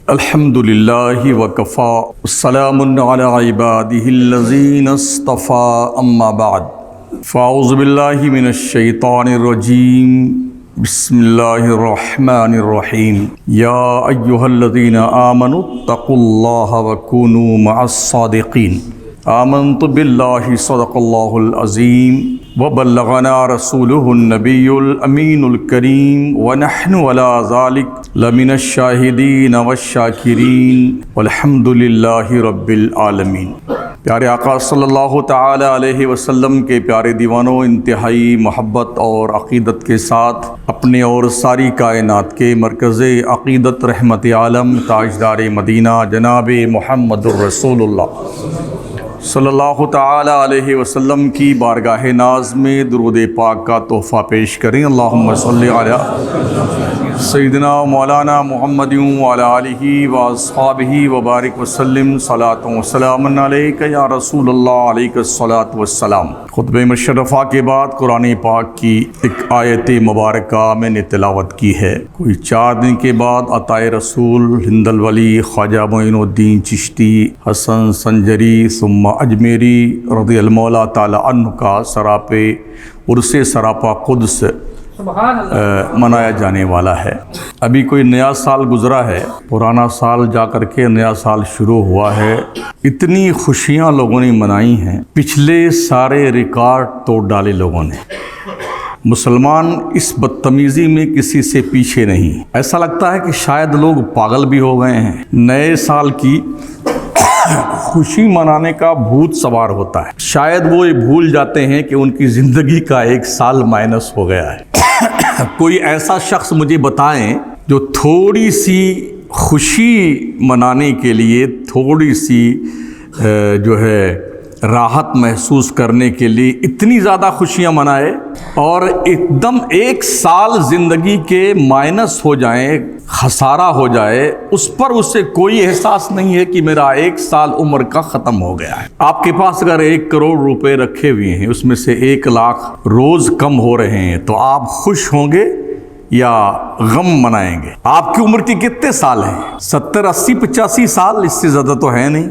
الحمدللہ وکفا السلام علی عبادہ الذین اصطفى اما بعد فاعوذ باللہ من الشیطان الرجیم بسم اللہ الرحمن الرحیم یا ایہا الذین آمنوا اتقوا اللہ وکونوا مع الصادقین آمنت باللہ صدق اللہ العظیم وبلغنا رسوله النبی الامین الکریم ونحن علی ذلک لمن الشاہدین والشاکرین والحمد للہ رب العالمین۔ پیارے آقا صلی اللہ تعالی علیہ وسلم کے پیارے دیوانوں، انتہائی محبت اور عقیدت کے ساتھ اپنے اور ساری کائنات کے مرکز عقیدت رحمت عالم تاجدار مدینہ جناب محمد الرسول اللہ صلی اللہ تعالی علیہ وسلم کی بارگاہ ناز میں درود پاک کا تحفہ پیش کریں۔ اللہم صلی علی سیدنا مولانا محمد وعلی آلہ واصحابہ وبارک وسلم صلاۃ و سلام علیک یا رسول اللہ علیہ الصلاۃ والسلام۔ خطبہ مشرفہ کے بعد قرآن پاک کی ایک آیت مبارکہ میں نے تلاوت کی ہے۔ کوئی 4 دن کے بعد عطائے رسول ہند الولی خواجہ معین الدین چشتی حسن سنجری ثم اجمیری رضی المولا تعالی عنہ کا سراپے عرس سراپا قدس منایا جانے والا ہے۔ ابھی کوئی نیا سال گزرا ہے، پرانا سال جا کر کے نیا سال شروع ہوا ہے۔ اتنی خوشیاں لوگوں نے منائی ہیں، پچھلے سارے ریکارڈ توڑ ڈالے لوگوں نے۔ مسلمان اس بدتمیزی میں کسی سے پیچھے نہیں۔ ایسا لگتا ہے کہ شاید لوگ پاگل بھی ہو گئے ہیں۔ نئے سال کی خوشی منانے کا بھوت سوار ہوتا ہے، شاید وہ یہ بھول جاتے ہیں کہ ان کی زندگی کا 1 سال مائنس ہو گیا ہے۔ کوئی ایسا شخص مجھے بتائیں جو تھوڑی سی خوشی منانے کے لیے، تھوڑی سی جو ہے راحت محسوس کرنے کے لیے اتنی زیادہ خوشیاں منائے اور ایک دم 1 سال زندگی کے مائنس ہو جائیں، خسارہ ہو جائے، اس پر اسے کوئی احساس نہیں ہے کہ میرا 1 سال عمر کا ختم ہو گیا ہے۔ آپ کے پاس اگر 1 کروڑ روپے رکھے ہوئے ہیں، اس میں سے 1 لاکھ روز کم ہو رہے ہیں، تو آپ خوش ہوں گے یا غم منائیں گے؟ آپ کی عمر کی کتنے سال ہیں؟ 70 80 85 سال، اس سے زیادہ تو ہے نہیں۔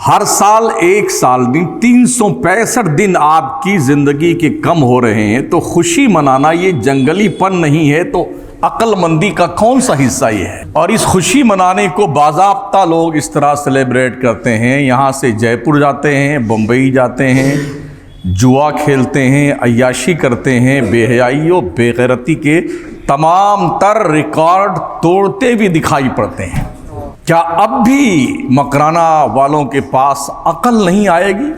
ہر سال 1 سال دن 365 دن آپ کی زندگی کے کم ہو رہے ہیں، تو خوشی منانا یہ جنگلی پن نہیں ہے تو عقل مندی کا کون سا حصہ یہ ہے؟ اور اس خوشی منانے کو باضابطہ لوگ اس طرح سیلیبریٹ کرتے ہیں۔ یہاں سے جے پور جاتے ہیں، بمبئی جاتے ہیں، جوا کھیلتے ہیں، عیاشی کرتے ہیں، بے حیائی و بے غیرتی کے تمام تر ریکارڈ توڑتے بھی دکھائی پڑتے ہیں۔ کیا اب بھی مکرانہ والوں کے پاس عقل نہیں آئے گی؟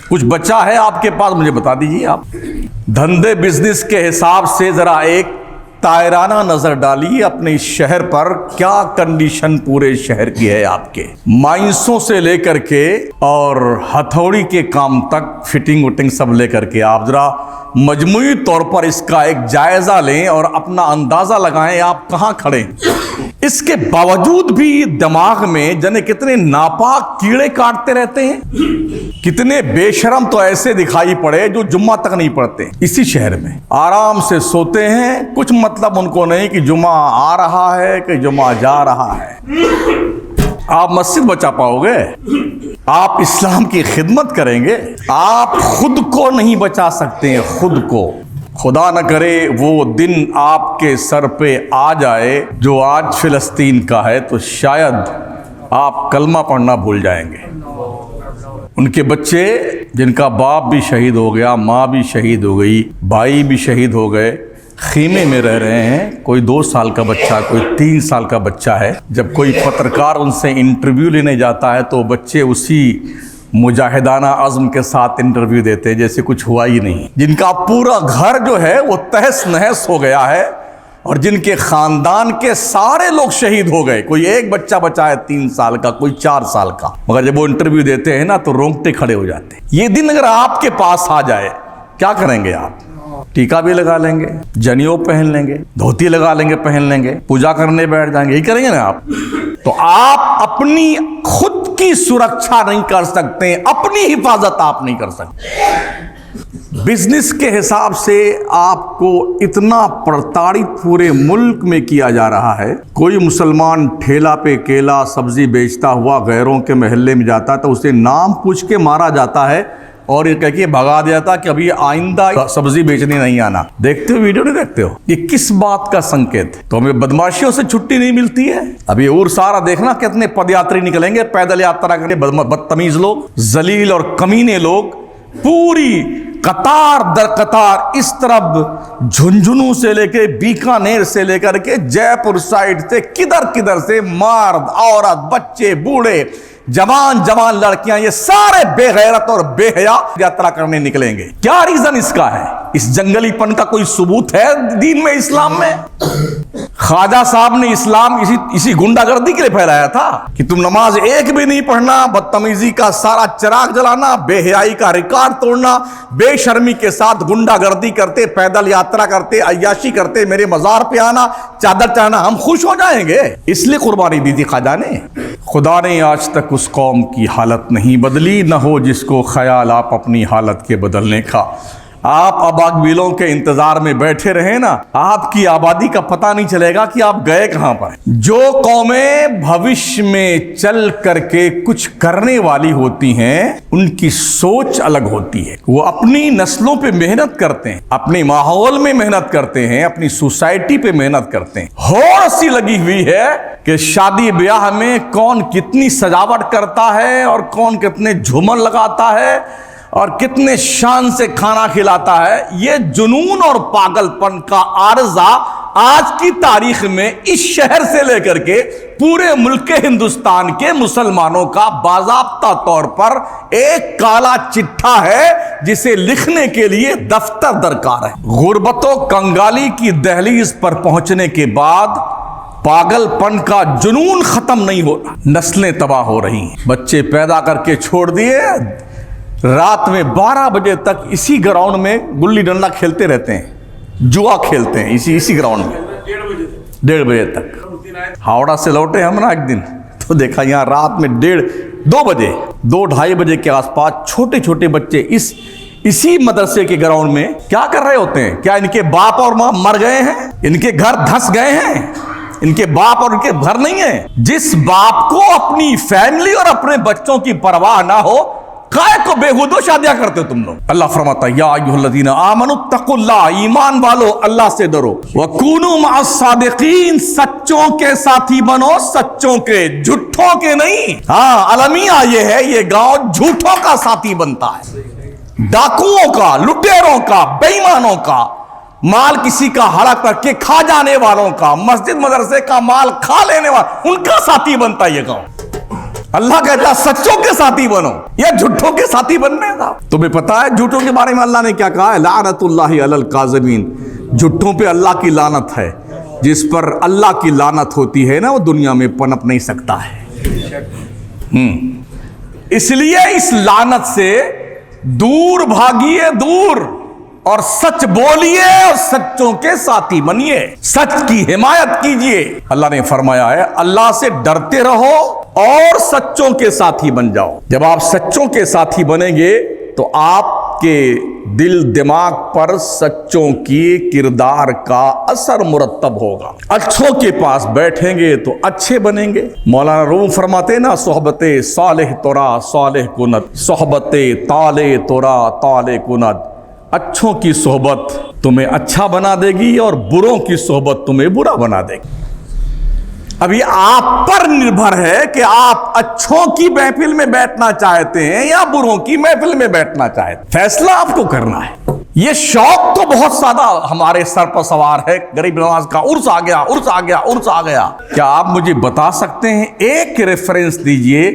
کچھ بچا ہے آپ کے پاس؟ مجھے بتا دیجیے۔ آپ دھندے بزنس کے حساب سے ذرا ایک تائرانہ نظر ڈالیے اپنے اس شہر پر، کیا کنڈیشن پورے شہر کی ہے آپ کے، مائنسوں سے لے کر کے اور ہتھوڑی کے کام تک، فٹنگ وٹنگ سب لے کر کے آپ ذرا مجموعی طور پر اس کا ایک جائزہ لیں اور اپنا اندازہ لگائیں آپ کہاں کھڑے ہیں۔ اس کے باوجود بھی دماغ میں جنے کتنے ناپاک کیڑے کاٹتے رہتے ہیں۔ کتنے بے شرم تو ایسے دکھائی پڑے جو جمعہ تک نہیں پڑھتے، اسی شہر میں آرام سے سوتے ہیں، کچھ مطلب ان کو نہیں کہ جمعہ آ رہا ہے کہ جمعہ جا رہا ہے۔ آپ مسجد بچا پاؤ گے؟ آپ اسلام کی خدمت کریں گے؟ آپ خود کو نہیں بچا سکتے ہیں، خود کو۔ خدا نہ کرے وہ دن آپ کے سر پہ آ جائے جو آج فلسطین کا ہے، تو شاید آپ کلمہ پڑھنا بھول جائیں گے۔ ان کے بچے جن کا باپ بھی شہید ہو گیا، ماں بھی شہید ہو گئی، بھائی بھی شہید ہو گئے، خیمے میں رہ رہے ہیں۔ کوئی 2 سال کا بچہ، کوئی 3 سال کا بچہ ہے۔ جب کوئی پترکار ان سے انٹرویو لینے جاتا ہے تو بچے اسی مجاہدانہ عزم کے ساتھ انٹرویو دیتے جیسے کچھ ہوا ہی نہیں۔ جن کا پورا گھر جو ہے وہ تہس نہس ہو گیا ہے اور جن کے خاندان کے سارے لوگ شہید ہو گئے، کوئی ایک بچہ بچا ہے 3 سال کا، کوئی 4 سال کا، مگر جب وہ انٹرویو دیتے ہیں نا تو رونگٹے کھڑے ہو جاتے ہیں۔ یہ دن اگر آپ کے پاس آ جائے، کیا کریں گے آپ؟ ٹیکا بھی لگا لیں گے، جنیو پہن لیں گے، دھوتی لگا لیں گے، پہن لیں گے، پوجا کرنے بیٹھ جائیں گے، یہی کریں گے نا آپ؟ تو آپ اپنی خود کی سرکشا نہیں کر سکتے، اپنی حفاظت آپ نہیں کر سکتے۔ بزنس کے حساب سے آپ کو اتنا پرتاڑت پورے ملک میں کیا جا رہا ہے. کوئی مسلمان ٹھیلا پہ کیلا سبزی بیچتا ہوا غیروں کے محلے میں جاتا ہے تو اسے نام پوچھ کے مارا جاتا ہے اور یہ کہہ کے بھگا دیا تھا کہ ابھی آئندہ سبزی بیچنے نہیں آنا. دیکھتے ہو ویڈیو نہیں دیکھتے ہو؟ یہ کس بات کا سنکیت ہے؟ تو ہمیں بدماشیوں سے چھٹی نہیں ملتی ہے. ابھی اور سارا دیکھنا کتنے پد یاتری نکلیں گے پیدل یاترا کرنے. بدتمیز لوگ، ذلیل اور کمینے لوگ پوری قطار در قطار اس طرف جھنجھنوں سے لے کے بیکانیر سے لے کر کے جے پور سائڈ سے کدھر سے مرد عورت بچے بوڑھے جوان لڑکیاں یہ سارے بے غیرت اور بے حیا یاترا کرنے نکلیں گے. کیا ریزن اس کا ہے؟ اس جنگلی پن کا کوئی ثبوت ہے دین میں، اسلام میں؟ خواجہ صاحب نے اسلام اسی گنڈا گردی کے لیے پھیلایا تھا کہ تم نماز ایک بھی نہیں پڑھنا، بدتمیزی کا سارا چراغ جلانا، بے حیائی کا ریکارڈ توڑنا، بے شرمی کے ساتھ گنڈا گردی کرتے، پیدل یاترا کرتے، عیاشی کرتے، میرے مزار پہ آنا، چادر چڑھانا، ہم خوش ہو جائیں گے. اس لیے قربانی دی تھی خواجہ نے. خدا نے آج تک اس قوم کی حالت نہیں بدلی، نہ ہو جس کو خیال آپ اپنی حالت کے بدلنے کا. آپ اباقبیلوں کے انتظار میں بیٹھے رہیں نا، آپ کی آبادی کا پتہ نہیں چلے گا کہ آپ گئے کہاں پر. جو قومیں بھوش میں چل کر کے کچھ کرنے والی ہوتی ہیں ان کی سوچ الگ ہوتی ہے. وہ اپنی نسلوں پہ محنت کرتے ہیں، اپنے ماحول میں محنت کرتے ہیں، اپنی سوسائٹی پہ محنت کرتے ہیں. ہوڑ سی لگی ہوئی ہے کہ شادی بیاہ میں کون کتنی سجاوٹ کرتا ہے اور کون کتنے جھومر لگاتا ہے اور کتنے شان سے کھانا کھلاتا ہے. یہ جنون اور پاگل پن کا عارضہ آج کی تاریخ میں اس شہر سے لے کر کے پورے ملک ہندوستان کے مسلمانوں کا باضابطہ طور پر ایک کالا چٹھا ہے جسے لکھنے کے لیے دفتر درکار ہے. غربت و کنگالی کی دہلیز پر پہنچنے کے بعد پاگل پن کا جنون ختم نہیں ہو رہا، نسلیں تباہ ہو رہی ہیں. بچے پیدا کر کے چھوڑ دیے، رات میں 12 بجے تک اسی گراؤنڈ میں گلی ڈنڈا کھیلتے رہتے ہیں، جوا کھیلتے ہیں اسی گراؤنڈ میں 1:30 بجے تک. ہاوڑا سے لوٹے ہم نا ایک دن تو دیکھا یہاں رات میں 2 بجے 2-2:30 بجے کے آس پاس چھوٹے چھوٹے بچے اسی مدرسے کے گراؤنڈ میں کیا کر رہے ہوتے ہیں؟ کیا ان کے باپ اور ماں مر گئے ہیں؟ ان کے گھر دھس گئے ہیں؟ ان کے باپ اور ان کے گھر نہیں ہیں؟ جس باپ کو اپنی فیملی اور اپنے بچوں کی پرواہ نہ ہو، کائے کو بےہودہ شادیاں کرتے ہو تم لوگ. اللہ فرماتا ہے یا ایھا الذین آمنوا اتقوا اللہ، ایمان والو اللہ سے ڈرو، وکونوا مع الصادقین، سچوں کے ساتھی بنو، سچوں کے، جھوٹوں کے نہیں. ہاں المیہ یہ ہے، یہ گاؤں جھوٹوں کا ساتھی بنتا ہے، ڈاکوؤں کا، لٹیروں کا، بے ایمانوں کا، مال کسی کا ہڑپ کر کے کھا جانے والوں کا، مسجد مدرسے کا مال کھا لینے والوں، ان کا ساتھی بنتا ہے یہ گاؤں. اللہ کہتا ہے سچوں کے ساتھی بنو، یا جھوٹوں کے ساتھی بننے کا. تمہیں پتا ہے جھوٹوں کے بارے میں اللہ نے کیا کہا ہے؟ لعنت اللہ علی الکاذبین، جھوٹوں پہ اللہ کی لعنت ہے. جس پر اللہ کی لعنت ہوتی ہے نا وہ دنیا میں پنپ نہیں سکتا ہے. اس لیے اس لعنت سے دور بھاگیے، دور، اور سچ بولیے اور سچوں کے ساتھی بنیے، سچ کی حمایت کیجیے. اللہ نے فرمایا ہے اللہ سے ڈرتے رہو اور سچوں کے ساتھی بن جاؤ. جب آپ سچوں کے ساتھی بنیں گے تو آپ کے دل دماغ پر سچوں کی کردار کا اثر مرتب ہوگا. اچھوں کے پاس بیٹھیں گے تو اچھے بنیں گے. مولانا روم فرماتے نا صحبت صالح تورا صالح کند، صحبت طالع تورا طالع کند. اچھوں کی صحبت تمہیں اچھا بنا دے گی اور بروں کی صحبت تمہیں برا بنا دے گی. ابھی آپ پر نربھر ہے کہ آپ اچھوں کی محفل میں بیٹھنا چاہتے ہیں یا بروں کی محفل میں بیٹھنا چاہتے ہیں. فیصلہ آپ کو کرنا ہے. یہ شوق تو بہت زیادہ ہمارے سر پر سوار ہے، غریب نواز کا عرس آ گیا، عرس آ گیا، عرس آ گیا. کیا آپ مجھے بتا سکتے ہیں، ایک ریفرنس دیجئے،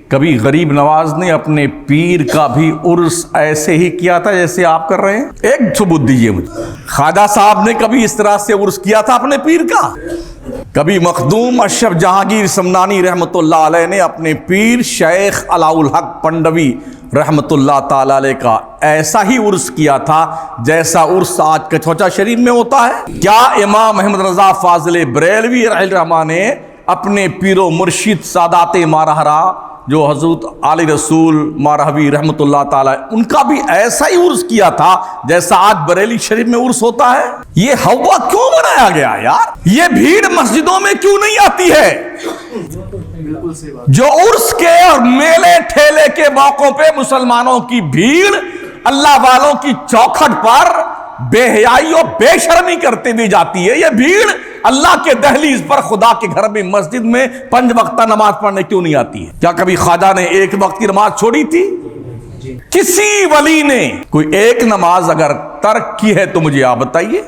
کبھی غریب نواز نے اپنے پیر کا بھی عرس ایسے ہی کیا تھا جیسے آپ کر رہے ہیں؟ ایک ثبوت دیجئے مجھے. خواجہ صاحب نے کبھی اس طرح سے عرس کیا تھا اپنے پیر کا؟ کبھی مخدوم اشرف جہانگیر سمنانی رحمت اللہ علیہ نے اپنے پیر شیخ علاء الحق پنڈوی رحمت اللہ تعالی علیہ کا ایسا ہی عرس کیا تھا جیسا عرس آج کچوچا شریف میں ہوتا ہے؟ کیا امام محمد رضا فاضل بریلوی رحمہ اللہ نے اپنے پیر و مرشد سادات ماہرہ جو حضرت علی رسول مارحوی رحمۃ اللہ تعالی ان کا بھی ایسا ہی عرس کیا تھا جیسا آج بریلی شریف میں عرس ہوتا ہے؟ یہ ہوا کیوں بنایا گیا یار؟ یہ بھیڑ مسجدوں میں کیوں نہیں آتی ہے؟ جو عرس کے اور میلے ٹھیلے کے موقعوں پہ مسلمانوں کی بھیڑ اللہ والوں کی چوکھٹ پر بے حیائی اور بے شرمی کرتے ہوئے جاتی ہے، یہ بھیڑ اللہ کے دہلیز پر خدا کے گھر میں مسجد میں 5 وقتہ نماز پڑھنے کیوں نہیں آتی ہے؟ کیا کبھی خواجہ نے 1 وقت کی نماز چھوڑی تھی؟ کسی ولی نے کوئی 1 نماز اگر ترک کی ہے تو مجھے آپ بتائیے۔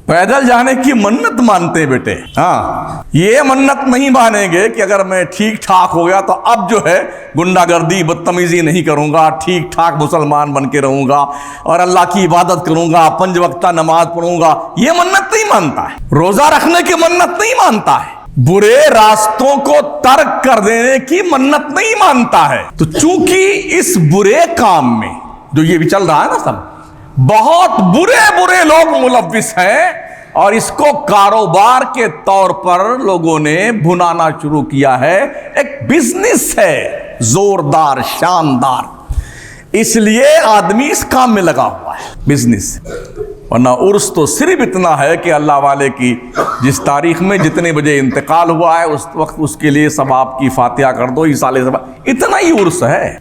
پیدل جانے کی منت مانتے بیٹے، ہاں یہ منت نہیں مانیں گے کہ اگر میں ٹھیک ٹھاک ہو گیا تو اب جو ہے گنڈا گردی بدتمیزی نہیں کروں گا، ٹھیک ٹھاک مسلمان بن کے رہوں گا اور اللہ کی عبادت کروں گا، 5 وقتہ نماز پڑھوں گا۔ یہ منت نہیں مانتا ہے، روزہ رکھنے کی منت نہیں مانتا ہے، برے راستوں کو ترک کر دینے کی منت نہیں مانتا ہے۔ تو چونکہ اس برے کام میں جو یہ بھی چل رہا ہے نا، سب بہت برے لوگ ملوث ہیں اور اس کو کاروبار کے طور پر لوگوں نے بھنانا شروع کیا ہے، ایک بزنس ہے زوردار شاندار، اس لیے آدمی اس کام میں لگا ہوا ہے، بزنس۔ ورنہ عرس تو صرف اتنا ہے کہ اللہ والے کی جس تاریخ میں جتنے بجے انتقال ہوا ہے اس وقت اس کے لیے ثواب کی فاتحہ کر دو، ایصال ثواب، اتنا ہی عرس ہے۔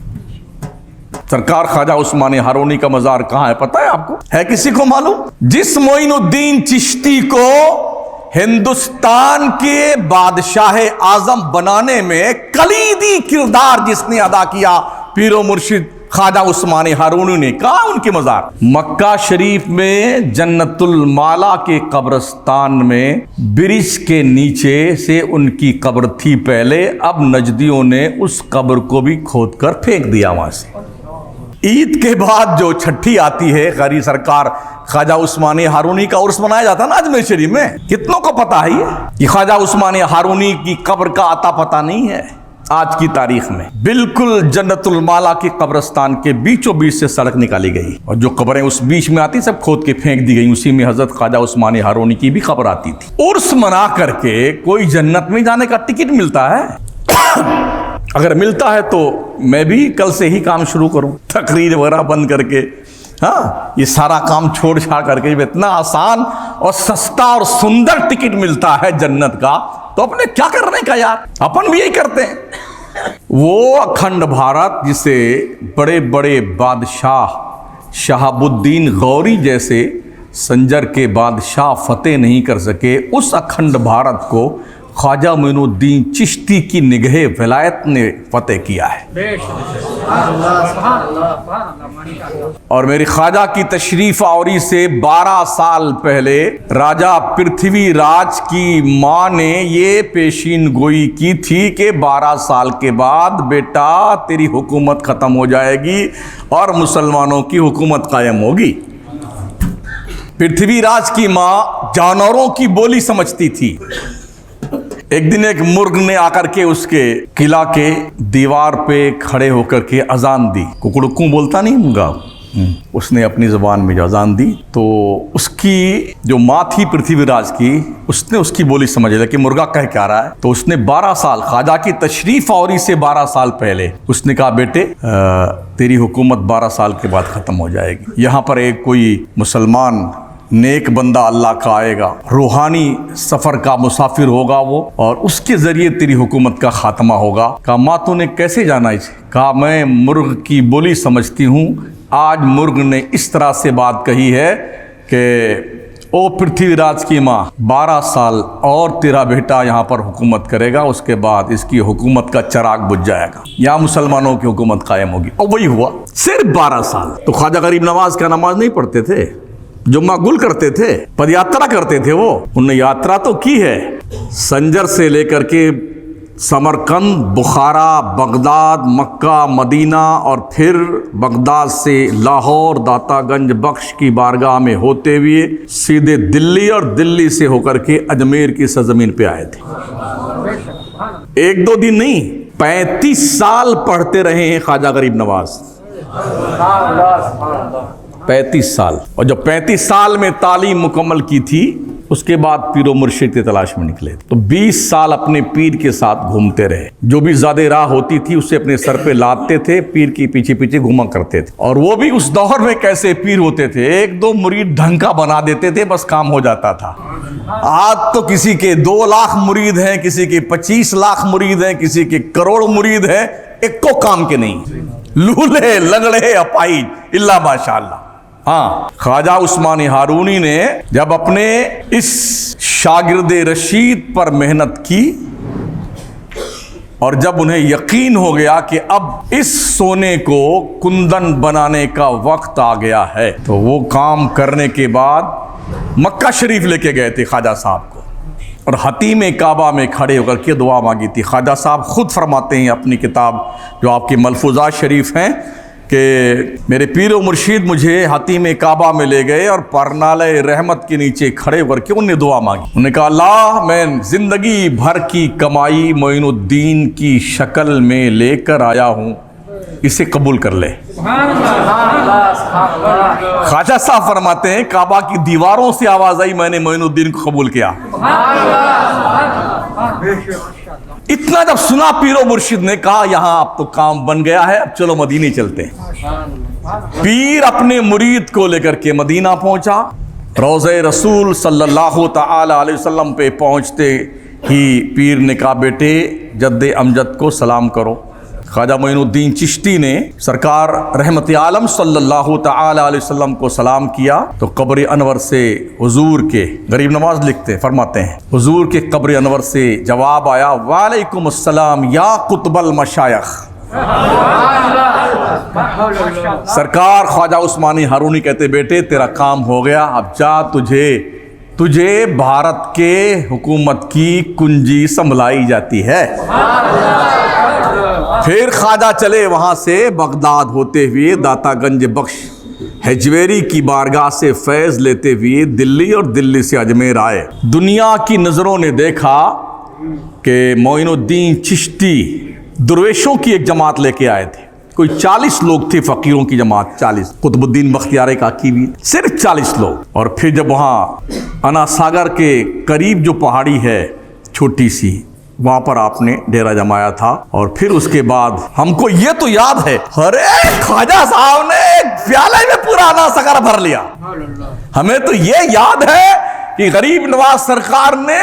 سرکار خواجہ عثمانی ہارونی کا مزار کہاں ہے پتہ ہے آپ کو؟ ہے کسی کو معلوم؟ جس معین الدین چشتی کو ہندوستان کے بادشاہ اعظم بنانے میں کلیدی کردار جس نے ادا کیا، پیر و مرشد خواجہ عثمانی ہارونی نے، کہا ان کے مزار مکہ شریف میں جنت المالا کے قبرستان میں برج کے نیچے سے ان کی قبر تھی پہلے، اب نجدیوں نے اس قبر کو بھی کھود کر پھینک دیا وہاں سے۔ عید کے بعد جو چھٹی آتی ہے غری سرکار خواجہ عثمانی ہارونی کا عرس منایا جاتا ہے نا اجمیر شریف میں، کتنوں کو پتا ہے یہ خواجہ عثمانی ہارونی کی قبر کا عطا پتہ نہیں ہے آج کی تاریخ میں۔ بالکل جنت المالا کی قبرستان کے بیچوں بیچ سے سڑک نکالی گئی اور جو قبریں اس بیچ میں آتی سب کھود کے پھینک دی گئی، اسی میں حضرت خواجہ عثمانی ہارونی کی بھی قبر آتی تھی۔ عرس منا کر کے کوئی جنت میں جانے کا ٹکٹ ملتا ہے؟ اگر ملتا ہے تو میں بھی کل سے ہی کام شروع کروں، تقریر وغیرہ بند کر کے، ہاں یہ سارا کام چھوڑ چھاڑ کر کے، اتنا آسان اور سستا اور سندر ٹکٹ ملتا ہے جنت کا تو اپنے کیا کرنے کا یار، اپن بھی یہی کرتے ہیں۔ وہ اکھنڈ بھارت جسے بڑے بڑے بادشاہ شہاب الدین غوری جیسے سنجر کے بادشاہ فتح نہیں کر سکے، اس اکھنڈ بھارت کو خواجہ معین الدین چشتی کی نگہ ولایت نے فتح کیا ہے۔ اور میری خواجہ کی تشریف آوری سے 12 سال پہلے راجہ پرتھوی راج کی ماں نے یہ پیشین گوئی کی تھی کہ 12 سال کے بعد بیٹا تیری حکومت ختم ہو جائے گی اور مسلمانوں کی حکومت قائم ہوگی۔ پرتھوی راج کی ماں جانوروں کی بولی سمجھتی تھی۔ ایک دن ایک مرغ نے آ کر کے اس کے قلعہ کے دیوار پہ کھڑے ہو کر کے اذان دی، ککڑکوں بولتا نہیں مرغا، اس نے اپنی زبان میں جو اذان دی تو اس کی جو ماں تھی پرتھوی راج کی، اس نے اس کی بولی سمجھ لیا کہ مرغا کہہ کیا رہا ہے، تو اس نے 12 سال خواجہ کی تشریف آوری سے 12 سال پہلے اس نے کہا بیٹے تیری حکومت 12 سال کے بعد ختم ہو جائے گی، یہاں پر ایک کوئی مسلمان نیک بندہ اللہ کا آئے گا، روحانی سفر کا مسافر ہوگا وہ، اور اس کے ذریعے تیری حکومت کا خاتمہ ہوگا۔ کہا ماں تو نے کیسے جانا اسے؟ کہا میں مرغ کی بولی سمجھتی ہوں، آج مرغ نے اس طرح سے بات کہی ہے کہ او پرتھوی راج کی ماں 12 سال اور تیرا بیٹا یہاں پر حکومت کرے گا، اس کے بعد اس کی حکومت کا چراغ بجھ جائے گا، یہاں مسلمانوں کی حکومت قائم ہوگی۔ اور وہی ہوا، صرف 12 سال۔ تو خواجہ غریب نواز کا نماز نہیں پڑھتے تھے، جمعہ گل کرتے تھے، پد یاترا کرتے تھے، وہ انہوں نے یاترا تو کی ہے سنجر سے لے کر کے سمرقند، بخارا، بغداد، مکہ، مدینہ اور پھر بغداد سے لاہور، داتا گنج بخش کی بارگاہ میں ہوتے ہوئے سیدھے دلی اور دلی سے ہو کر کے اجمیر کی سرزمین پہ آئے تھے۔ 1-2 دن نہیں، 35 سال پڑھتے رہے ہیں خواجہ غریب نواز، 35 سال۔ اور جب 35 سال میں تعلیم مکمل کی تھی اس کے بعد پیر و مرشد کی تلاش میں نکلے تو 20 سال اپنے پیر کے ساتھ گھومتے رہے. جو بھی زیادہ راہ ہوتی تھی اسے اپنے سر پہ لادتے تھے, پیر کے پیچھے پیچھے گھوما کرتے تھے. اور وہ بھی اس دور میں کیسے پیر ہوتے تھے, 1-2 مرید ڈھنگ کا بنا دیتے تھے, بس کام ہو جاتا تھا. آج تو کسی کے 2 لاکھ مرید ہیں, کسی کے 25 لاکھ مرید ہیں, کسی کے کروڑ مرید ہیں, ایک کو کام کے نہیں, لولے لنگڑے اپائی اللہ ماشاءاللہ. ہاں, خواجہ عثمانی ہارونی نے جب اپنے اس شاگرد رشید پر محنت کی اور جب انہیں یقین ہو گیا کہ اب اس سونے کو کندن بنانے کا وقت آ گیا ہے, تو وہ کام کرنے کے بعد مکہ شریف لے کے گئے تھے خواجہ صاحب کو, اور حتیم کعبہ میں کھڑے ہو کر کے دعا مانگی تھی. خواجہ صاحب خود فرماتے ہیں اپنی کتاب جو آپ کے ملفوظات شریف ہیں کہ میرے پیر و مرشید مجھے حتیم کعبہ میں لے گئے اور پرنالے رحمت کے نیچے کھڑے ہو کر کے انہوں نے دعا مانگی. انہوں نے کہا اللہ میں زندگی بھر کی کمائی معین الدین کی شکل میں لے کر آیا ہوں, اسے قبول کر لے. خواجہ صاحب فرماتے ہیں کعبہ کی دیواروں سے آواز آئی, میں نے معین الدین کو قبول کیا. اتنا جب سنا پیر و مرشد نے کہا یہاں اب تو کام بن گیا ہے, اب چلو مدینے چلتے ہیں. پیر اپنے مرید کو لے کر کے مدینہ پہنچا. روضہ رسول صلی اللہ تعالی علیہ وسلم پہ پہنچتے ہی پیر نے کہا بیٹے جد امجد کو سلام کرو. خواجہ معین الدین چشتی نے سرکار رحمت عالم صلی اللہ تعالی علیہ وسلم کو سلام کیا تو قبر انور سے حضور کے, غریب نواز لکھتے فرماتے ہیں, حضور کے قبر انور سے جواب آیا وعلیکم السلام یا قطب المشایخ. سرکار خواجہ عثمانی ہارونی کہتے بیٹے تیرا کام ہو گیا, اب جا, تجھے بھارت کے حکومت کی کنجی سنبھلائی جاتی ہے. پھر خواجہ چلے وہاں سے بغداد ہوتے ہوئے داتا گنج بخش ہجویری کی بارگاہ سے فیض لیتے ہوئے دلی اور دلی سے اجمیر آئے. دنیا کی نظروں نے دیکھا کہ معین الدین چشتی درویشوں کی ایک جماعت لے کے آئے تھے. کوئی 40 لوگ تھے, فقیروں کی جماعت 40, قطب الدین بختیار کاکی بھی صرف 40 لوگ. اور پھر جب وہاں انا ساگر کے قریب جو پہاڑی ہے چھوٹی سی, وہاں پر آپ نے ڈیرا جمایا تھا. اور پھر اس کے بعد ہم کو یہ تو یاد ہے, ارے خواجہ صاحب نے ایک پیالے میں پورا انا ساگر بھر لیا. ہمیں تو یہ یاد ہے کہ غریب نواز سرکار نے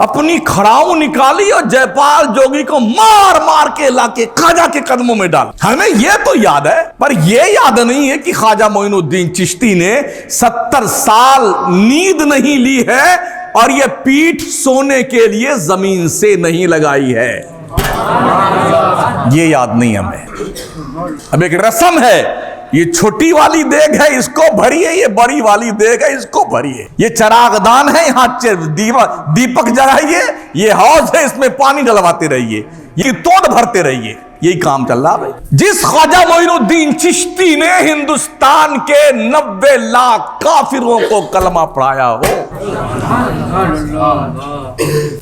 اپنی کھڑاؤں نکالی اور جے پال جوگی کو مار مار کے لا کے خواجہ کے قدموں میں ڈال. ہمیں یہ تو یاد ہے, پر یہ یاد نہیں ہے کہ خواجہ معین الدین چشتی نے 70 سال نیند نہیں لی ہے اور یہ پیٹھ سونے کے لیے زمین سے نہیں لگائی ہے. یہ یاد نہیں ہمیں. اب ایک رسم ہے, یہ چھوٹی والی دیگ ہے اس کو بھریے, یہ بڑی والی دیگ ہے اس کو بھریے. یہ چراغ دان ہے, یہاں دیپک جلائیے, یہ حوض ہے اس میں پانی ڈلواتے رہیے, یہ توڑ بھرتے رہیے. یہی کام چل رہا ہے. جس خواجہ معین الدین چشتی نے ہندوستان کے 90 لاکھ کافروں کو کلمہ پڑھایا ہو,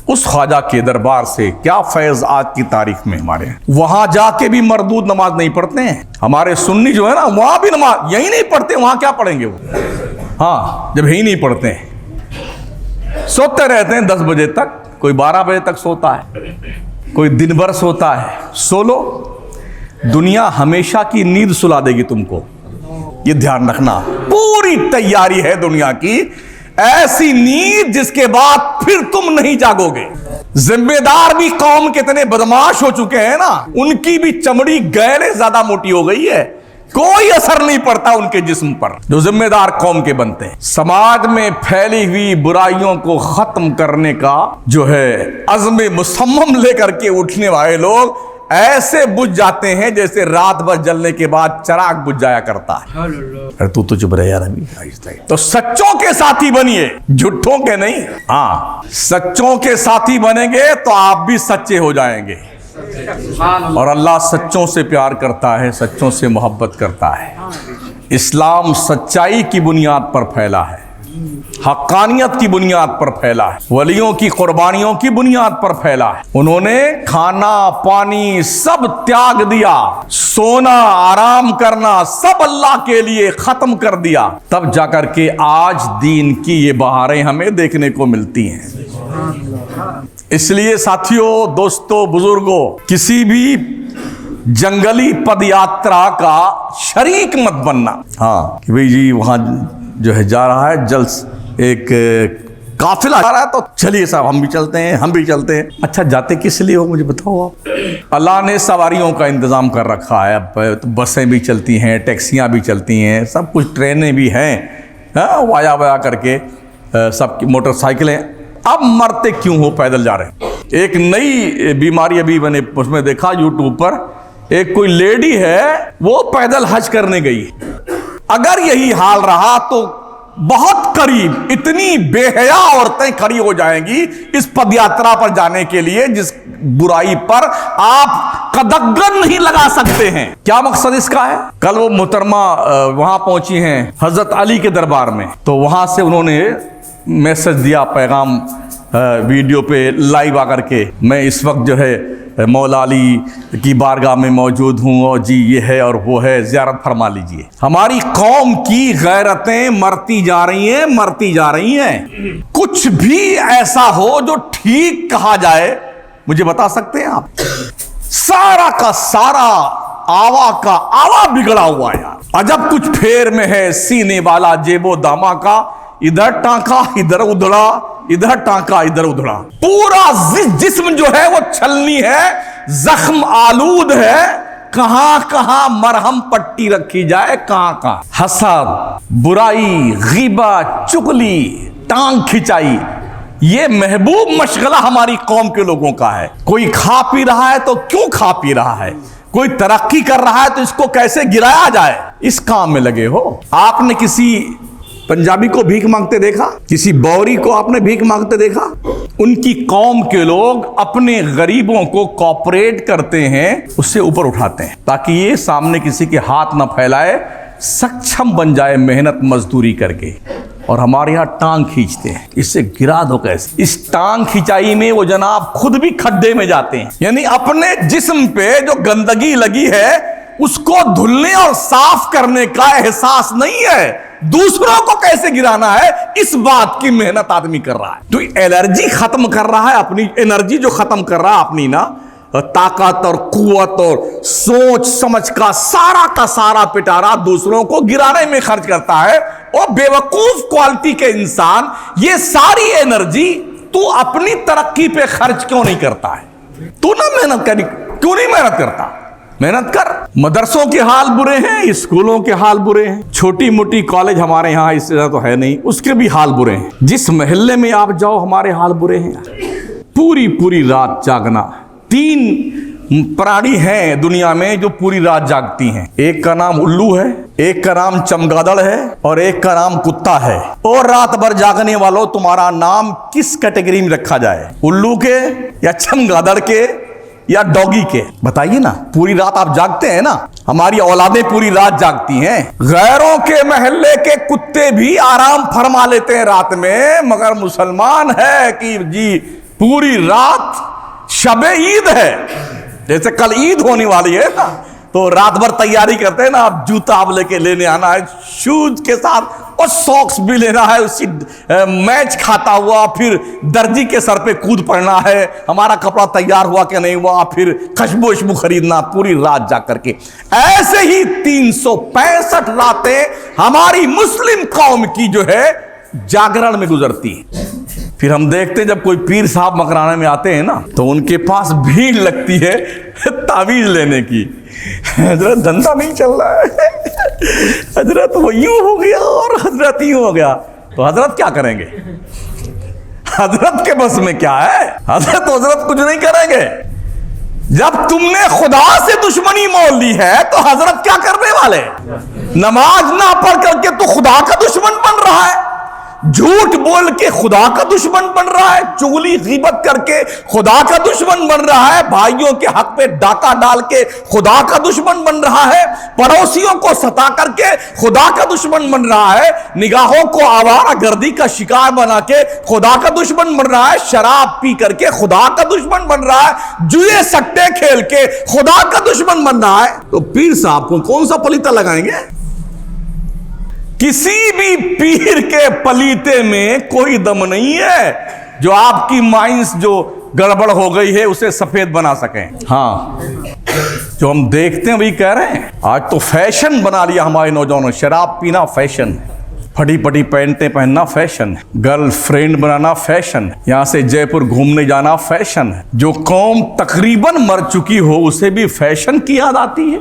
اس خواجہ کے دربار سے کیا فیض آج کی تاریخ میں ہمارے ہیں. وہاں جا کے بھی مردود نماز نہیں پڑھتے ہیں. ہمارے سنی جو ہے نا, وہاں بھی نماز یہی نہیں پڑھتے, وہاں کیا پڑھیں گے وہ. ہاں, جب یہی نہیں پڑھتے ہیں, سوتے رہتے ہیں 10 بجے تک, کوئی 12 بجے تک سوتا ہے, کوئی دن بھر سوتا ہے. سو لو, دنیا ہمیشہ کی نیند سلا دے گی تم کو, یہ دھیان رکھنا. پوری تیاری ہے دنیا کی, ایسی نیند جس کے بعد پھر تم نہیں جاگو گے. ذمہ دار بھی قوم کے اتنے بدماش ہو چکے ہیں نا, ان کی بھی چمڑی گہرے زیادہ موٹی ہو گئی ہے, کوئی اثر نہیں پڑتا ان کے جسم پر, جو ذمہ دار قوم کے بنتے ہیں. سماج میں پھیلی ہوئی برائیوں کو ختم کرنے کا جو ہے عزم مصمم لے کر کے اٹھنے والے لوگ ایسے بجھ جاتے ہیں جیسے رات بھر جلنے کے بعد چراغ بجھ جایا کرتا ہے. تو چپ رہے یار ابھی. تو سچوں کے ساتھی بنیے, جھوٹوں کے نہیں. ہاں, سچوں کے ساتھی بنیں گے تو آپ بھی سچے ہو جائیں گے. اور اللہ سچوں سے پیار کرتا ہے, سچوں سے محبت کرتا ہے. اسلام سچائی کی بنیاد پر پھیلا ہے. حقانیت کی بنیاد پر پھیلا ہے، ولیوں کی قربانیوں کی بنیاد پر پھیلا ہے۔ انہوں نے کھانا پانی سب تیاگ دیا، سونا آرام کرنا سب اللہ کے لیے ختم کر دیا، تب جا کر کے آج دین کی یہ بہاریں ہمیں دیکھنے کو ملتی ہیں۔ اس لیے ساتھیوں، دوستوں، بزرگوں، کسی بھی جنگلی پد یاترا کا شریک مت بننا۔ ہاں کہ بھئی جی وہاں جو ہے جا رہا ہے، جلد ایک قافلہ جا رہا ہے تو چلیے صاحب ہم بھی چلتے ہیں، ہم بھی چلتے ہیں۔ اچھا جاتے کس لیے ہو مجھے بتاؤ آپ؟ اللہ نے سواریوں کا انتظام کر رکھا ہے، اب بسیں بھی چلتی ہیں، ٹیکسیاں بھی چلتی ہیں، سب کچھ، ٹرینیں بھی ہیں، وایا وایا کر کے سب کی موٹر سائیکلیں۔ اب مرتے کیوں ہو پیدل جا رہے ہیں؟ ایک نئی بیماری ابھی میں نے اس میں دیکھا یوٹیوب پر، ایک کوئی لیڈی ہے وہ پیدل حج کرنے گئی۔ اگر یہی حال رہا تو بہت قریب اتنی بے حیا عورتیں کھڑی ہو جائیں گی اس پد یاترا پر جانے کے لیے جس برائی پر آپ قدغن نہیں لگا سکتے ہیں۔ کیا مقصد اس کا ہے؟ کل وہ محترمہ وہاں پہنچی ہیں حضرت علی کے دربار میں، تو وہاں سے انہوں نے میسج دیا، پیغام ویڈیو پہ لائیو آ کر کے، میں اس وقت جو ہے مولا علی کی بارگاہ میں موجود ہوں اور جی یہ ہے اور وہ ہے، زیارت فرما لیجئے۔ ہماری قوم کی غیرتیں مرتی جا رہی ہیں، مرتی جا رہی ہیں۔ کچھ بھی ایسا ہو جو ٹھیک کہا جائے مجھے بتا سکتے ہیں آپ؟ سارا کا سارا آوا کا آوا بگڑا ہوا ہے یار۔ عجب کچھ پھیر میں ہے سینے والا جیب و داما کا، ادھر ٹانکا ادھر ادھڑا، ادھر ٹانکا ادھر ادھڑا، پورا جسم جو ہے وہ چھلنی ہے، زخم آلود ہے، کہاں کہاں مرہم پٹی رکھی جائے، کہاں کہاں حسد، برائی، غیبت، چغلی، ٹانگ کھچائی، یہ محبوب مشغلہ ہماری قوم کے لوگوں کا ہے۔ کوئی کھا پی رہا ہے تو کیوں کھا پی رہا ہے، کوئی ترقی کر رہا ہے تو اس کو کیسے گرایا جائے، اس کام میں لگے ہو۔ آپ نے کسی پنجابی کو بھیک مانگتے دیکھا؟ کسی بوری کو آپ نے بھیک مانگتے دیکھا؟ ان کی قوم کے لوگ اپنے غریبوں کو کوآپریٹ کرتے ہیں، اس سے اوپر اٹھاتے ہیں تاکہ یہ سامنے کسی کے ہاتھ نہ پھیلائے، سکچھم بن جائے محنت مزدوری کر کے۔ اور ہمارے یہاں ٹانگ کھینچتے ہیں، اس سے گرا دو کیسے؟ اس ٹانگ کھینچائی میں وہ جناب خود بھی کھڈے میں جاتے ہیں، یعنی اپنے جسم پہ جو گندگی لگی ہے اس کو دھلنے اور صاف کرنے کا احساس نہیں ہے، دوسروں کو کیسے گرانا ہے اس بات کی محنت آدمی کر رہا ہے۔ تو الرجی ختم کر رہا ہے، اپنی انرجی جو ختم کر رہا ہے، اپنی نا طاقت اور قوت اور سوچ سمجھ کا سارا پٹارا دوسروں کو گرانے میں خرچ کرتا ہے۔ اور بے وقوف کوالٹی کے انسان یہ ساری انرجی تو اپنی ترقی پہ خرچ کیوں نہیں کرتا ہے؟ تو نہ محنت کری، کیوں نہیں محنت کرتا؟ محنت کر۔ مدرسوں کے حال برے ہیں، اسکولوں کے حال برے ہیں، چھوٹی موٹی کالج ہمارے یہاں اس طرح تو ہے نہیں، اس کے بھی حال برے ہیں۔ جس محلے میں آپ جاؤ ہمارے حال برے ہیں۔ پوری رات جاگنا۔ 3 پرانی ہیں دنیا میں جو پوری رات جاگتی ہیں، ایک کا نام الو ہے، ایک کا نام چمگادڑ ہے اور ایک کا نام کتا ہے۔ اور رات بھر جاگنے والوں تمہارا نام کس کیٹیگری میں رکھا جائے، الو کے یا چمگادڑ کے یا ڈوگی کے؟ بتائیے نا، پوری رات آپ جاگتے ہیں نا، ہماری اولادیں پوری رات جاگتی ہیں۔ غیروں کے محلے کے کتے بھی آرام فرما لیتے ہیں رات میں، مگر مسلمان ہے کہ جی پوری رات شب عید ہے، جیسے کل عید ہونے والی ہے نا تو رات بھر تیاری کرتے ہیں نا، اب جوتا آپ لے کے لینے آنا ہے شوز کے ساتھ، اور ساکس بھی لینا ہے، اسی میچ کھاتا ہوا، پھر درجی کے سر پہ کود پڑنا ہے، ہمارا کپڑا تیار ہوا کہ نہیں ہوا، پھر خشبو اشبو خریدنا پوری رات جا کر کے۔ ایسے ہی 365 راتیں ہماری مسلم قوم کی جو ہے جاگرن میں گزرتی ہیں۔ پھر ہم دیکھتے ہیں جب کوئی پیر صاحب مکرانے میں آتے ہیں نا تو ان کے پاس بھیڑ لگتی ہے تعویذ لینے کی۔ حضرت دھندا نہیں چل رہا ہے، حضرت وہ یوں ہو گیا اور حضرت یوں ہو گیا، تو حضرت کیا کریں گے؟ حضرت کے بس میں کیا ہے؟ حضرت کچھ نہیں کریں گے۔ جب تم نے خدا سے دشمنی مول لی ہے تو حضرت کیا کرنے والے؟ نماز نہ پڑھ کر کے تو خدا کا دشمن بن رہا ہے۔ جھوٹ بول کے خدا کا دشمن بن رہا ہے، چغلی غیبت کر کے خدا کا دشمن بن رہا ہے، بھائیوں کے حق پہ ڈاکہ ڈال کے خدا کا دشمن بن رہا ہے، پڑوسیوں کو ستا کر کے خدا کا دشمن بن رہا ہے، نگاہوں کو آوارہ گردی کا شکار بنا کے خدا کا دشمن بن رہا ہے، شراب پی کر کے خدا کا دشمن بن رہا ہے، جوئے سٹے کھیل کے خدا کا دشمن بن رہا ہے، تو پیر صاحب کو کون سا پلیتا لگائیں گے؟ کسی بھی پیر کے پلیتے میں کوئی دم نہیں ہے جو آپ کی مائنس جو گڑبڑ ہو گئی ہے اسے سفید بنا سکیں۔ ہاں، جو ہم دیکھتے ہیں وہی کہہ رہے ہیں۔ آج تو فیشن بنا لیا ہمارے نوجوانوں، شراب پینا فیشن ہے، پھٹی پٹی پینٹیں پہننا فیشن ہے، گرل فرینڈ بنانا فیشن ہے، یہاں سے جے پور گھومنے جانا فیشن ہے۔ جو قوم تقریباً مر چکی ہو اسے بھی فیشن کی یاد آتی ہے۔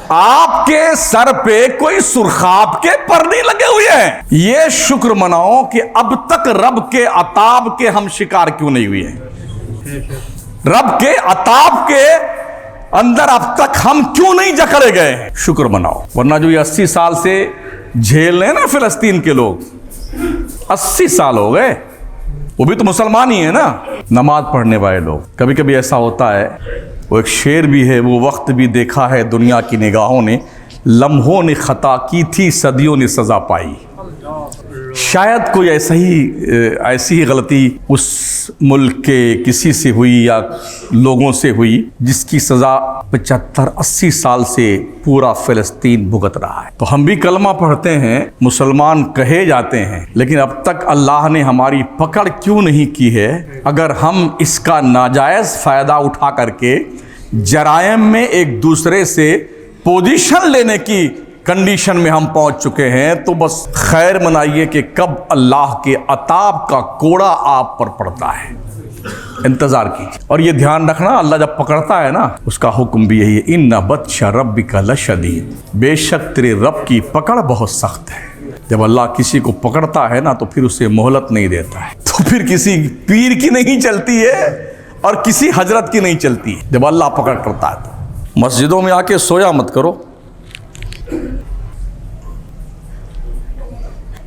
آپ کے سر پہ کوئی سرخاب کے پر نہیں لگے ہوئے ہیں، یہ شکر مناؤ کہ اب تک رب کے عطاب کے ہم شکار کیوں نہیں ہوئے ہیں، رب کے عطاب کے اندر اب تک ہم کیوں نہیں جکڑے گئے ہیں، شکر مناؤ۔ ورنہ جو یہ 80 سال سے جھیل رہے نا فلسطین کے لوگ، 80 سال ہو گئے، وہ بھی تو مسلمان ہی ہیں نا، نماز پڑھنے والے لوگ۔ کبھی کبھی ایسا ہوتا ہے، وہ ایک شعر بھی ہے، وہ وقت بھی دیکھا ہے دنیا کی نگاہوں نے، لمحوں نے خطا کی تھی صدیوں نے سزا پائی۔ شاید کوئی ایسی ہی غلطی اس ملک کے کسی سے ہوئی یا لوگوں سے ہوئی جس کی سزا 75-80 سال سے پورا فلسطین بھگت رہا ہے۔ تو ہم بھی کلمہ پڑھتے ہیں، مسلمان کہے جاتے ہیں، لیکن اب تک اللہ نے ہماری پکڑ کیوں نہیں کی ہے؟ اگر ہم اس کا ناجائز فائدہ اٹھا کر کے جرائم میں ایک دوسرے سے پوزیشن لینے کی کنڈیشن میں ہم پہنچ چکے ہیں تو بس خیر منائیے کہ کب اللہ کے عطاب کا کوڑا آپ پر پڑتا ہے، انتظار کیجیے۔ اور یہ دھیان رکھنا، اللہ جب پکڑتا ہے نا اس کا حکم بھی یہی ہے، اِنَّ بَطْشَ رَبِّكَ لَشَدِيدٌ، بے شک تیرے رب کی پکڑ بہت سخت ہے۔ جب اللہ کسی کو پکڑتا ہے نا تو پھر اسے مہلت نہیں دیتا ہے، تو پھر کسی پیر کی نہیں چلتی ہے اور کسی حضرت کی نہیں چلتی ہے۔ جب اللہ پکڑ کرتا ہے تو مسجدوں میں آ کے سویا مت کرو،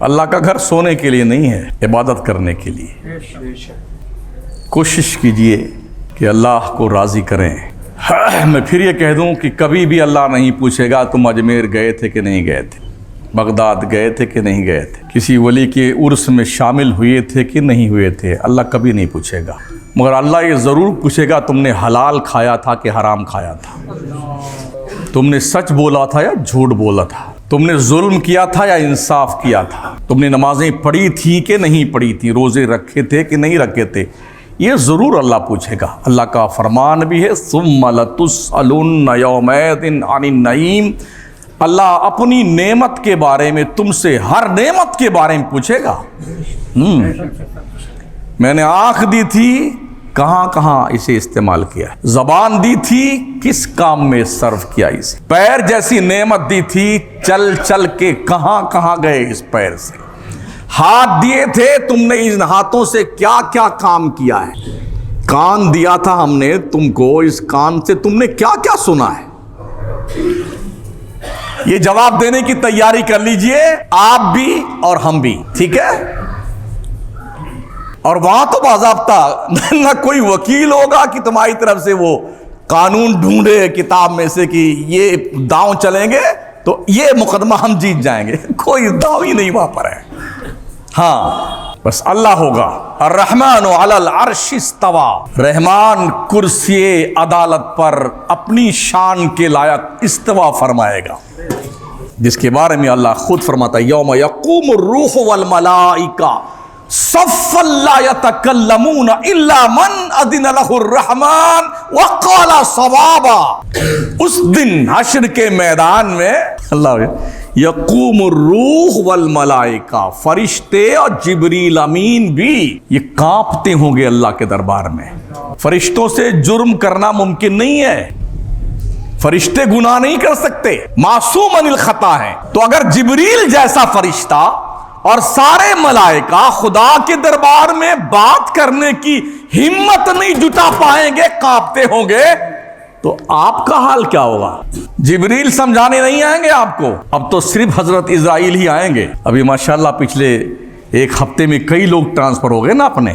اللہ کا گھر سونے کے لیے نہیں ہے، عبادت کرنے کے لیے۔ کوشش کیجئے کہ اللہ کو راضی کریں۔ میں پھر یہ کہہ دوں کہ کبھی بھی اللہ نہیں پوچھے گا تم اجمیر گئے تھے کہ نہیں گئے تھے، بغداد گئے تھے کہ نہیں گئے تھے، کسی ولی کے عرس میں شامل ہوئے تھے کہ نہیں ہوئے تھے، اللہ کبھی نہیں پوچھے گا۔ مگر اللہ یہ ضرور پوچھے گا تم نے حلال کھایا تھا کہ حرام کھایا تھا، تم نے سچ بولا تھا یا جھوٹ بولا تھا، تم نے ظلم کیا تھا یا انصاف کیا تھا، تم نے نمازیں پڑھی تھی کہ نہیں پڑھی تھی، روزے رکھے تھے کہ نہیں رکھے تھے، یہ ضرور اللہ پوچھے گا۔ اللہ کا فرمان بھی ہے ثم لتسألن یومئذ عن النعیم، اللہ اپنی نعمت کے بارے میں تم سے ہر نعمت کے بارے میں پوچھے گا۔ میں نے آنکھ دی تھی، کہاں کہاں اسے استعمال کیا، زبان دی تھی کس کام میں صرف کیا اسے، پیر جیسی نعمت دی تھی چل چل کے کہاں کہاں گئے اس پیر سے، ہاتھ دیے تھے تم نے ان ہاتھوں سے کیا کیا کام کیا ہے، کان دیا تھا ہم نے تم کو، اس کان سے تم نے کیا کیا سنا ہے۔ یہ جواب دینے کی تیاری کر لیجئے آپ بھی اور ہم بھی، ٹھیک ہے؟ اور وہاں تو باضابطہ نہ کوئی وکیل ہوگا کہ تمہاری طرف سے وہ قانون ڈھونڈے کتاب میں سے کہ یہ داؤں چلیں گے تو یہ مقدمہ ہم جیت جائیں گے، کوئی داؤں ہی نہیں وہاں پر ہے۔ ہاں بس اللہ ہوگا، الرحمن علی العرش استوى، رحمان کرسی عدالت پر اپنی شان کے لائق استوا فرمائے گا، جس کے بارے میں اللہ خود فرماتا ہے یوم یقوم الروح والملائکہ صفا لا یتکلمون الا من اذن له الرحمن وقال صوابا۔ اس دن حشر کے میدان میں اللہ یقوم الروح والملائکہ، فرشتے اور جبریل امین بھی یہ کانپتے ہوں گے اللہ کے دربار میں۔ فرشتوں سے جرم کرنا ممکن نہیں ہے، فرشتے گناہ نہیں کر سکتے، معصوم عن الخطا ہیں، تو اگر جبریل جیسا فرشتہ اور سارے ملائکہ خدا کے دربار میں بات کرنے کی ہمت نہیں جٹا پائیں گے، کانپتے ہوں گے، تو آپ کا حال کیا ہوگا؟ جبریل سمجھانے نہیں آئیں گے آپ کو، اب تو صرف حضرت اسرائیل ہی آئیں گے۔ ابھی ماشاءاللہ پچھلے ایک ہفتے میں کئی لوگ ٹرانسفر ہو گئے نا اپنے،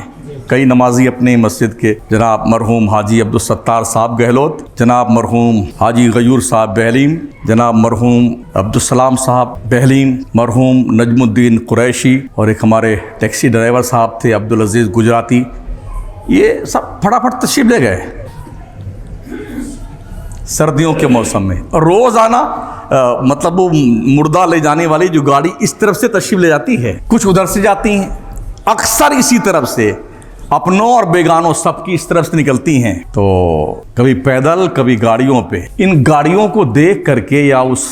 کئی نمازی اپنے مسجد کے، جناب مرحوم حاجی عبدالستار صاحب گہلوت، جناب مرحوم حاجی غیور صاحب بہلیم، جناب مرحوم عبدالسلام صاحب بہلیم، مرحوم نجم الدین قریشی، اور ایک ہمارے ٹیکسی ڈرائیور صاحب تھے عبدالعزیز گجراتی، یہ سب پھٹافٹ تشریف لے گئے سردیوں کے موسم میں۔ اور روزانہ مطلب وہ مردہ لے جانے والی جو گاڑی اس طرف سے تشریف لے جاتی ہے، کچھ ادھر سے جاتی ہیں، اکثر اسی طرف سے، اپنوں اور بیگانوں سب کی اس طرف سے نکلتی ہیں، تو کبھی پیدل کبھی گاڑیوں پہ۔ ان گاڑیوں کو دیکھ کر کے یا اس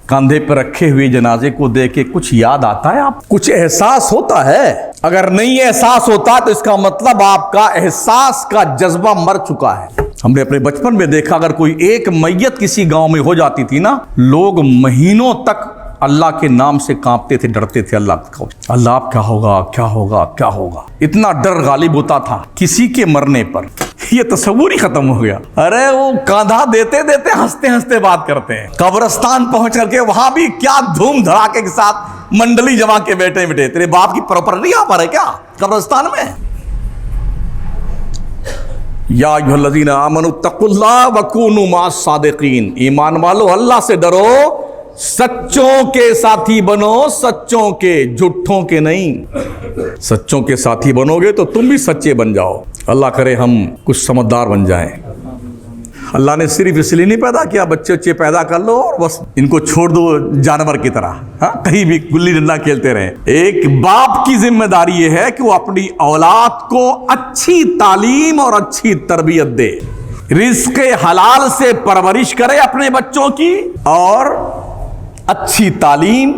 کاندھے پر رکھے ہوئے جنازے کو دیکھ کے کچھ یاد آتا ہے، آپ کچھ احساس ہوتا ہے؟ اگر نہیں احساس ہوتا تو اس کا مطلب آپ کا احساس کا جذبہ مر چکا ہے۔ ہم نے اپنے بچپن میں دیکھا، اگر کوئی ایک میت کسی گاؤں میں ہو جاتی تھی نا، لوگ مہینوں تک اللہ کے نام سے کانپتے تھے، ڈرتے تھے، اللہ اب کیا ہوگا کیا ہوگا کیا ہوگا، اتنا ڈر غالب ہوتا تھا کسی کے مرنے پر۔ یہ تصور ہی ختم ہو گیا۔ ارے وہ کاندھا دیتے دیتے ہنستے ہنستے بات کرتے ہیں، قبرستان پہنچ کر کے وہاں بھی کیا دھوم دھڑاکے کے ساتھ منڈلی جما کے بیٹھے بیٹھے، تیرے باپ کی پراپرٹی یہاں پر ہے کیا قبرستان میں؟ یا ایھا الذین آمنوا اتقوا اللہ وکونوا مع الصادقین، ایمان والو اللہ سے ڈرو، سچوں کے ساتھی بنو، سچوں کے، جھوٹوں کے نہیں۔ سچوں کے ساتھی بنو گے تو تم بھی سچے بن جاؤ۔ اللہ کرے ہم کچھ سمجھدار بن جائیں۔ اللہ نے صرف اس لیے نہیں پیدا کیا بچے پیدا کر لو اور بس ان کو چھوڑ دو جانور کی طرح، ہاں کہیں بھی گلی ڈنڈا کھیلتے رہیں۔ ایک باپ کی ذمہ داری یہ ہے کہ وہ اپنی اولاد کو اچھی تعلیم اور اچھی تربیت دے، رزق حلال سے پرورش کرے اپنے بچوں کی، اور اچھی تعلیم